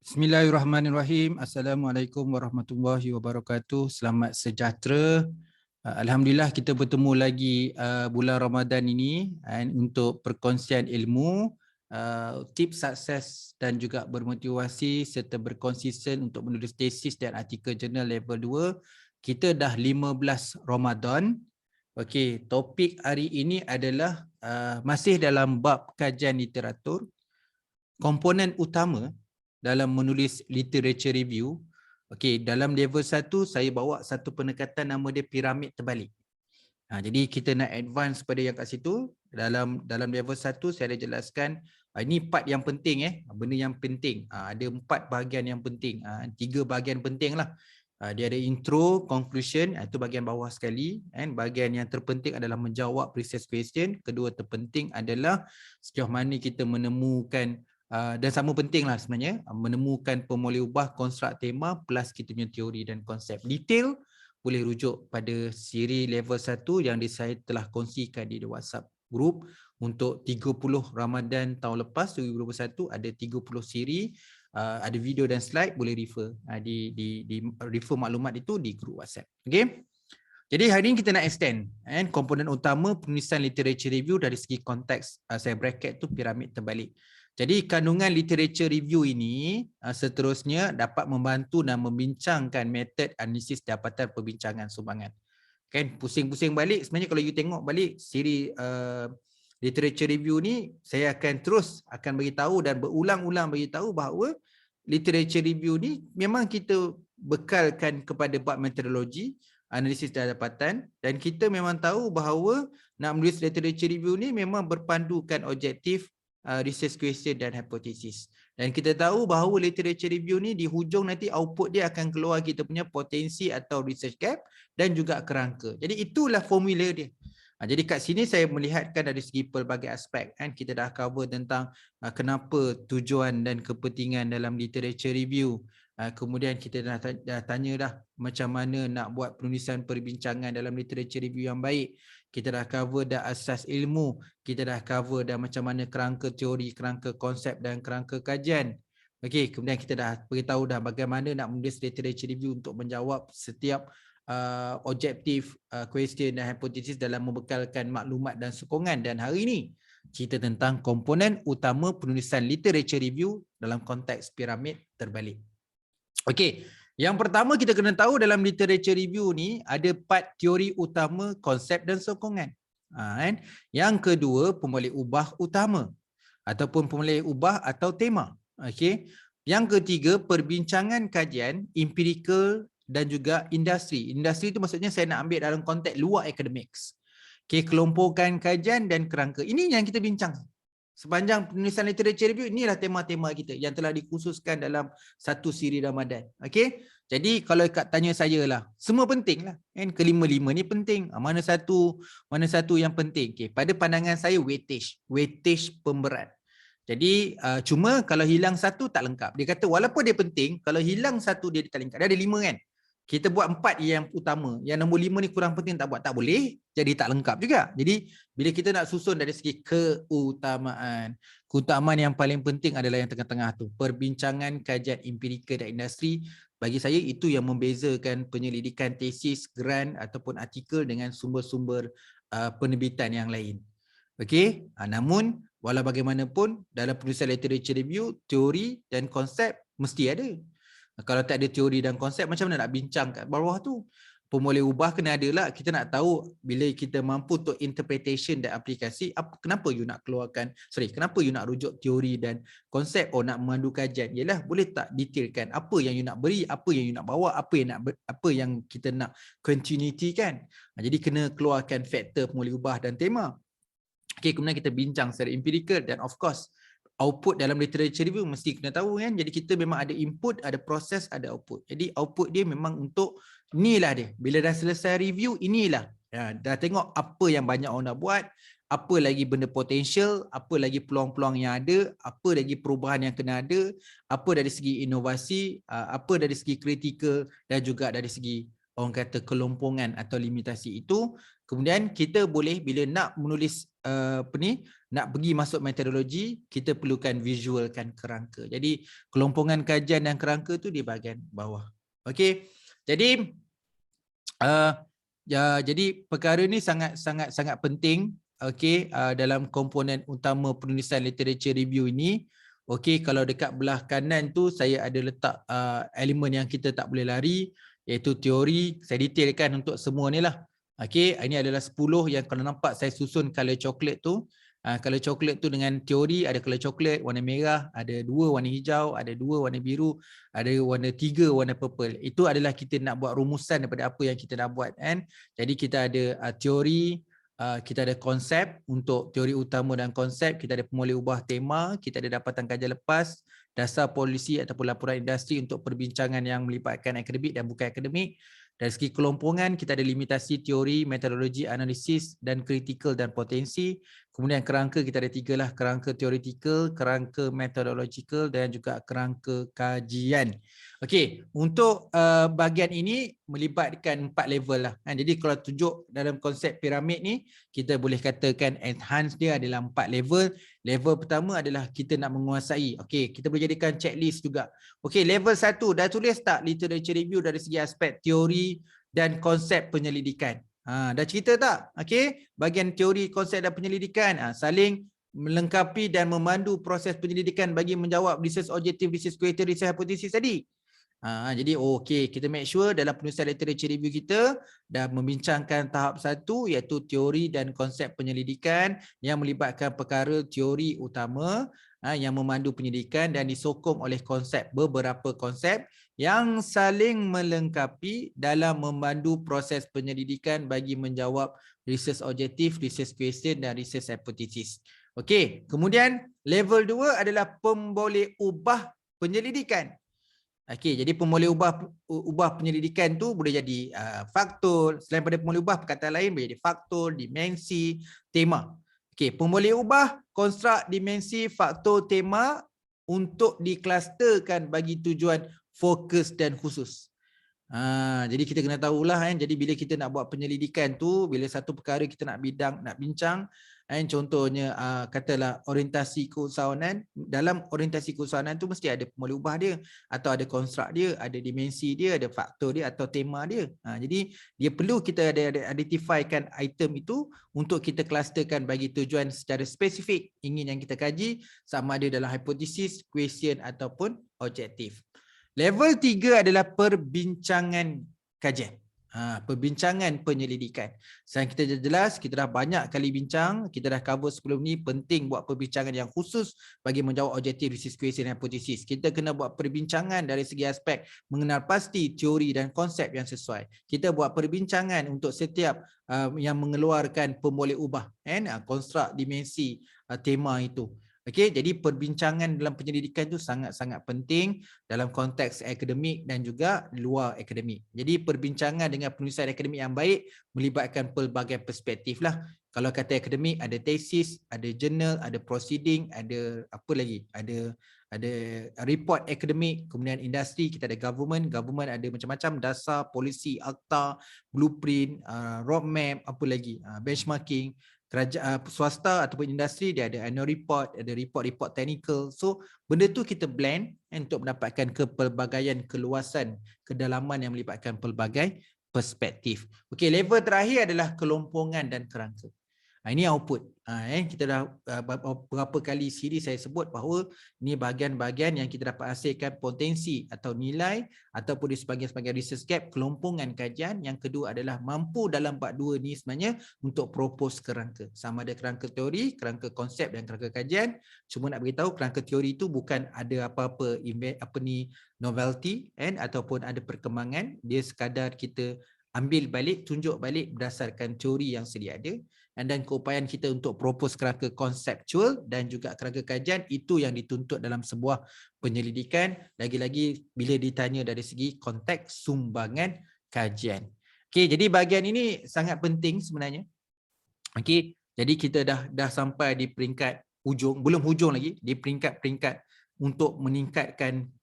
Bismillahirrahmanirrahim. Assalamualaikum warahmatullahi wabarakatuh. Selamat sejahtera. Alhamdulillah kita bertemu lagi bulan Ramadan ini untuk perkongsian ilmu, tips sukses dan juga bermotivasi serta berkonsisten untuk menulis tesis dan artikel jurnal level 2. Kita dah 15 Ramadan. Okey, topik hari ini adalah masih dalam bab kajian literatur. Komponen utama dalam menulis literature review. Okey, dalam level 1 saya bawa satu pendekatan nama dia piramid terbalik. Jadi kita nak advance pada yang kat situ. Dalam level 1 saya ada jelaskan ini part yang penting benda yang penting. Ada 4 bahagian yang penting. 3 bahagian penting lah. Dia ada intro, conclusion, itu bahagian bawah sekali. Bahagian yang terpenting adalah menjawab research question. Kedua terpenting adalah sejauh mana kita menemukan dan sama penting lah sebenarnya menemukan pemoleh ubah, konstruk tema plus kita punya teori dan konsep. Detail boleh rujuk pada siri level 1 yang saya telah kongsikan di WhatsApp group untuk 30 Ramadan tahun lepas 2021. Ada 30 siri, ada video dan slide, boleh refer di refer maklumat itu di grup WhatsApp. Okey. Jadi hari ini kita nak extend komponen utama penulisan literature review dari segi konteks, saya bracket tu piramid terbalik. Jadi kandungan literature review ini seterusnya dapat membantu dan membincangkan metod analisis dapatan perbincangan sumbangan. Kan pusing-pusing balik, sebenarnya kalau you tengok balik siri literature review ni, saya akan terus bagi tahu dan berulang-ulang bagi tahu bahawa literature review ni memang kita bekalkan kepada bab metodologi, analisis dapatan, dan kita memang tahu bahawa nak menulis literature review ni memang berpandukan objektif, research question dan hipotesis. Dan kita tahu bahawa literature review ni di hujung nanti output dia akan keluar kita punya potensi atau research gap dan juga kerangka. Jadi itulah formula dia. Jadi kat sini saya melihatkan dari segi pelbagai aspek. Kita dah cover tentang kenapa tujuan dan kepentingan dalam literature review. Kemudian kita dah tanya dah macam mana nak buat penulisan perbincangan dalam literature review yang baik. Kita dah cover dah asas ilmu. Kita dah cover dah macam mana kerangka teori, kerangka konsep dan kerangka kajian. Okey, kemudian kita dah beritahu dah bagaimana nak menulis literature review untuk menjawab setiap objektif, question dan hipotesis dalam membekalkan maklumat dan sokongan. Dan hari ini cerita tentang komponen utama penulisan literature review dalam konteks piramid terbalik. Okey, yang pertama kita kena tahu dalam literature review ni ada part teori utama, konsep dan sokongan. Yang kedua, pemoleh ubah utama ataupun pemoleh ubah atau tema. Okey. Yang ketiga, perbincangan kajian, empirical dan juga industri. Industri itu maksudnya saya nak ambil dalam konteks luar academics. Okey, kelompokan kajian dan kerangka. Ini yang kita bincang. Sepanjang penulisan literature review, inilah tema-tema kita yang telah dikhususkan dalam satu siri Ramadan. Okey. Jadi kalau tanya saya lah, semua penting lah. Kelima-lima ni penting. Mana satu yang penting? Okey, pada pandangan saya weightage pemberat. Jadi cuma kalau hilang satu tak lengkap. Dia kata walaupun dia penting, kalau hilang satu dia tak lengkap. Dia ada 5 kan? Kita buat 4 yang utama. Yang nombor 5 ni kurang penting tak buat, tak boleh. Jadi tak lengkap juga. Jadi bila kita nak susun dari segi keutamaan. Keutamaan yang paling penting adalah yang tengah-tengah tu. Perbincangan, kajian empirikal dan industri. Bagi saya itu yang membezakan penyelidikan tesis, grant ataupun artikel dengan sumber-sumber penerbitan yang lain. Okey, namun walau bagaimanapun dalam penulisan literature review, teori dan konsep mesti ada. Kalau tak ada teori dan konsep, macam mana nak bincang kat bawah tu? Pemoleh ubah kena ada lah. Kita nak tahu bila kita mampu untuk interpretation dan aplikasi, kenapa you nak kenapa you nak rujuk teori dan konsep? Nak memandu kajian. Yalah, boleh tak detailkan apa yang you nak beri, apa yang you nak bawa, apa yang kita nak continuity kan? Jadi kena keluarkan faktor pemoleh ubah dan tema. Okay, kemudian kita bincang secara empirical dan of course output dalam literature review mesti kena tahu kan. Jadi kita memang ada input, ada proses, ada output. Jadi output dia memang untuk inilah dia. Bila dah selesai review, inilah. Dah tengok apa yang banyak orang nak buat, apa lagi benda potensial, apa lagi peluang-peluang yang ada, apa lagi perubahan yang kena ada, apa dari segi inovasi, apa dari segi kritikal dan juga dari segi orang kata kelompongan atau limitasi itu. Kemudian kita boleh bila nak menulis nak pergi masuk metodologi, kita perlukan visualkan kerangka. Jadi kelompongan kajian dan kerangka tu di bahagian bawah. Okey. Jadi jadi perkara ni sangat penting, okey, dalam komponen utama penulisan literature review ini. Okey, kalau dekat belah kanan tu saya ada letak elemen yang kita tak boleh lari, iaitu teori. Saya detailkan untuk semua ni lah. Okey, ini adalah 10 yang kalau nampak saya susun color coklat tu. Color coklat tu dengan teori, ada color coklat warna merah, ada 2 warna hijau, ada 2 warna biru, ada warna 3 warna purple. Itu adalah kita nak buat rumusan daripada apa yang kita nak buat kan. Jadi kita ada teori, kita ada konsep untuk teori utama dan konsep, kita ada pemulih ubah tema, kita ada dapatan kajian lepas, dasar polisi ataupun laporan industri untuk perbincangan yang melibatkan akademik dan bukan akademik. Dari segi kelompongan, kita ada limitasi teori, metodologi, analisis dan kritikal dan potensi. Kemudian kerangka kita ada 3 lah, kerangka teoretikal, kerangka metodologikal dan juga kerangka kajian. Okey, untuk bahagian ini melibatkan 4 level lah. Jadi kalau tunjuk dalam konsep piramid ni, kita boleh katakan enhance dia adalah 4 level. Level pertama adalah kita nak menguasai. Okey, kita boleh jadikan checklist juga. Okey, level 1 dah tulis tak literature review dari segi aspek teori dan konsep penyelidikan? Dah cerita tak? Okey, bahagian teori, konsep dan penyelidikan saling melengkapi dan memandu proses penyelidikan bagi menjawab research objektif, research kualiti, research hipotesis tadi. Jadi okey, kita make sure dalam penulisan literature review kita dah membincangkan tahap 1 iaitu teori dan konsep penyelidikan yang melibatkan perkara teori utama yang memandu penyelidikan dan disokong oleh konsep, beberapa konsep yang saling melengkapi dalam memandu proses penyelidikan bagi menjawab research objektif, research question dan research hypothesis. Okey, kemudian level 2 adalah pemboleh ubah penyelidikan. Okey, jadi pemboleh ubah penyelidikan tu boleh jadi faktor, selain pada pemboleh ubah perkataan lain boleh jadi faktor, dimensi, tema. Okey, pemboleh ubah konstruk, dimensi, faktor, tema untuk diklusterkan bagi tujuan fokus dan khusus. Jadi kita kena tahulah kan. Jadi bila kita nak buat penyelidikan tu, bila satu perkara kita nak bincang kan, contohnya katalah orientasi keusahawanan, dalam orientasi keusahawanan tu mesti ada pemboleh ubah dia, atau ada konstruk dia, ada dimensi dia, ada faktor dia atau tema dia. Jadi dia perlu kita ada identifykan item itu untuk kita clusterkan bagi tujuan secara spesifik ingin yang kita kaji, sama ada dalam hipotesis, question ataupun objektif. Level 3 adalah perbincangan kajian. Perbincangan penyelidikan. Sekarang kita dah jelas, kita dah banyak kali bincang, kita dah cover sebelum ni, penting buat perbincangan yang khusus bagi menjawab objektif, research question dan hipotesis. Kita kena buat perbincangan dari segi aspek mengenal pasti teori dan konsep yang sesuai. Kita buat perbincangan untuk setiap yang mengeluarkan pemboleh ubah, konstruk, dimensi, tema itu. Okey, jadi perbincangan dalam penyelidikan itu sangat-sangat penting dalam konteks akademik dan juga luar akademik. Jadi perbincangan dengan penulisan akademik yang baik melibatkan pelbagai perspektif lah. Kalau kata akademik ada tesis, ada jurnal, ada proceeding, ada apa lagi? Ada report akademik, kemudian industri, kita ada government ada macam-macam, dasar, polisi, akta, blueprint, roadmap, apa lagi? Benchmarking. Kerajaan swasta ataupun industri dia ada annual report, ada report technical. So benda tu kita blend untuk mendapatkan kepelbagaian, keluasan, kedalaman yang melibatkan pelbagai perspektif. Okey, level terakhir adalah kelompongan dan kerangka. Ini output. Kita dah berapa kali siri saya sebut bahawa ini bahagian-bahagian yang kita dapat hasilkan potensi atau nilai ataupun di sebahagian research gap, kelompongan kajian. Yang kedua adalah mampu dalam bab 2 ni sebenarnya untuk propose kerangka. Sama ada kerangka teori, kerangka konsep dan kerangka kajian. Cuma nak beritahu kerangka teori itu bukan ada apa-apa novelty ataupun ada perkembangan. Dia sekadar kita ambil balik, tunjuk balik berdasarkan teori yang sedia ada. Dan keupayaan kita untuk propose kerangka konseptual dan juga kerangka kajian itu yang dituntut dalam sebuah penyelidikan, lagi-lagi bila ditanya dari segi konteks sumbangan kajian. Okey, jadi bahagian ini sangat penting sebenarnya. Okey, jadi kita dah sampai di peringkat hujung, belum hujung lagi, di peringkat-peringkat untuk meningkatkan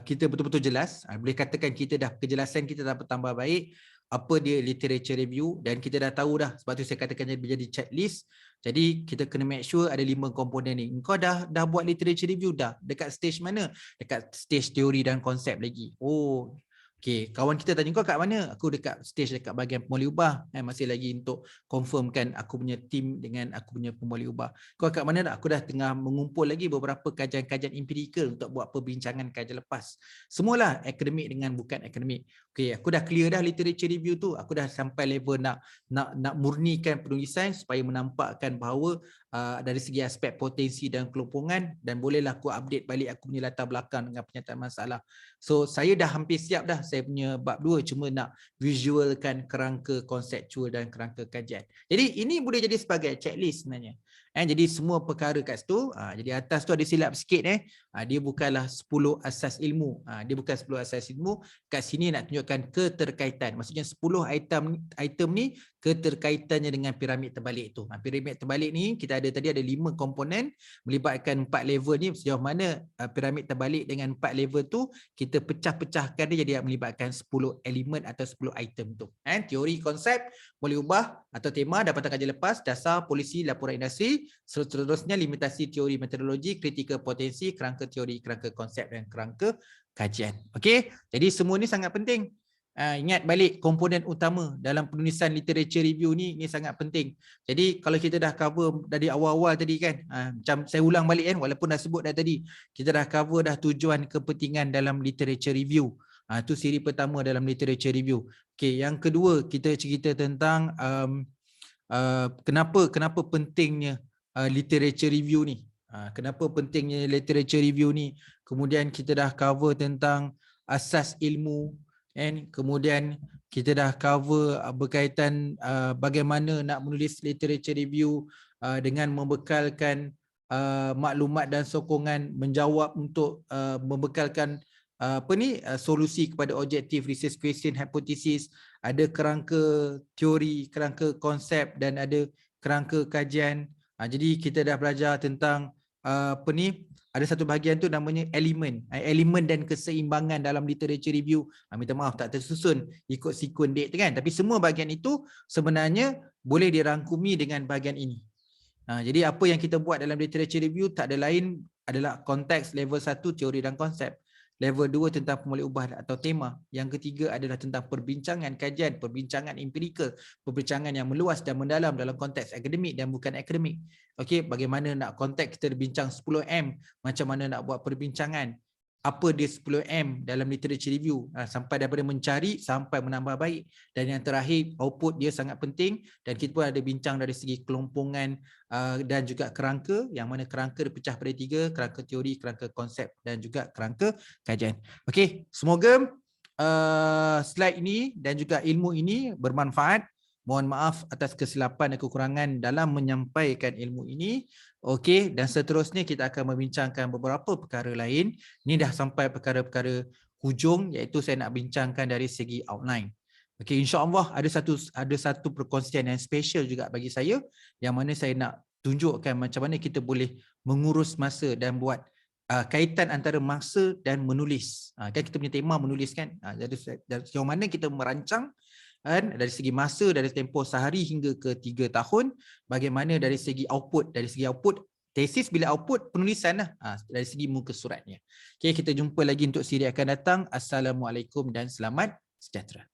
kita betul-betul jelas. Boleh katakan kita dah kejelasan kita dah bertambah baik. Apa dia literature review, dan kita dah tahu dah, sebab tu saya katakan jadi checklist. Jadi kita kena make sure ada 5 komponen ni. Engkau dah buat literature review dah. Dekat stage mana? Dekat stage teori dan konsep lagi. Oh, okay, kawan kita tanya kau kat mana? Aku dekat stage dekat bahagian pemoli ubah. Masih lagi untuk confirmkan aku punya team dengan aku punya pemoli ubah. Kau kat mana dah? Aku dah tengah mengumpul lagi beberapa kajian-kajian empirikal untuk buat perbincangan kajian lepas. Semualah akademik dengan bukan akademik. Okay, aku dah clear dah literature review tu. Aku dah sampai level nak murnikan penulisan supaya menampakkan bahawa dari segi aspek potensi dan kelompongan, dan bolehlah aku update balik aku punya latar belakang dengan pernyataan masalah. So saya dah hampir siap dah saya punya bab 2, cuma nak visualkan kerangka konseptual dan kerangka kajian. Jadi ini boleh jadi sebagai checklist sebenarnya. Jadi semua perkara kat situ, jadi atas tu ada silap sikit dia bukanlah 10 asas ilmu. Dia bukan 10 asas ilmu. Kat sini nak tunjukkan keterkaitan. Maksudnya 10 item ni keterkaitannya dengan piramid terbalik tu. Piramid terbalik ni kita ada tadi ada 5 komponen melibatkan 4 level ni. Sejauh mana piramid terbalik dengan 4 level tu kita pecah-pecahkan dia jadi melibatkan 10 elemen atau 10 item tu. Teori, konsep, boleh ubah atau tema, dapatan kajian lepas, dasar, polisi, laporan industri, seterusnya limitasi teori metodologi, kritikal potensi, kerangka teori, kerangka konsep dan kerangka kajian. Okey, jadi semua ni sangat penting. Ingat balik komponen utama dalam penulisan literature review ni sangat penting. Jadi kalau kita dah cover dari awal-awal tadi kan, macam saya ulang balik kan, walaupun dah sebut dah tadi, kita dah cover dah tujuan kepentingan dalam literature review. Itu siri pertama dalam literature review. Okey, yang kedua kita cerita tentang kenapa pentingnya literature review ni. Kenapa pentingnya literature review ni. Kemudian kita dah cover tentang asas ilmu, kemudian kita dah cover berkaitan bagaimana nak menulis literature review dengan membekalkan maklumat dan sokongan, menjawab untuk membekalkan solusi kepada objektif, research question, hypothesis, ada kerangka teori, kerangka konsep dan ada kerangka kajian. Jadi kita dah belajar tentang ada satu bahagian tu namanya elemen dan keseimbangan dalam literature review. Minta maaf tak tersusun ikut sekuen date kan, tapi semua bahagian itu sebenarnya boleh dirangkumi dengan bahagian ini. Jadi apa yang kita buat dalam literature review tak ada lain adalah konteks level 1 teori dan konsep, level 2 tentang pemoleh ubah atau tema, yang ketiga adalah tentang perbincangan kajian, perbincangan empirikal, perbincangan yang meluas dan mendalam dalam konteks akademik dan bukan akademik. Okey, bagaimana nak konteks kita bincang 10M, macam mana nak buat perbincangan, apa dia 10M dalam literature review, sampai daripada mencari sampai menambah baik, dan yang terakhir output dia sangat penting, dan kita pun ada bincang dari segi kelompongan dan juga kerangka, yang mana kerangka dipecah pada 3, kerangka teori, kerangka konsep dan juga kerangka kajian. Okey, semoga slide ini dan juga ilmu ini bermanfaat. Mohon maaf atas kesilapan dan kekurangan dalam menyampaikan ilmu ini. Okey, dan seterusnya kita akan membincangkan beberapa perkara lain. Ini dah sampai perkara-perkara hujung, iaitu saya nak bincangkan dari segi outline. Okey, insya-Allah ada satu perkongsian yang special juga bagi saya, yang mana saya nak tunjukkan macam mana kita boleh mengurus masa dan buat kaitan antara masa dan menulis. Kan kita punya tema menulis kan. Jadi sejauh mana kita merancang dari segi masa, dari tempoh sehari hingga ke 3 tahun, bagaimana dari segi output, tesis bila output penulisan lah, dari segi muka suratnya. Okay, kita jumpa lagi untuk siri akan datang. Assalamualaikum dan selamat sejahtera.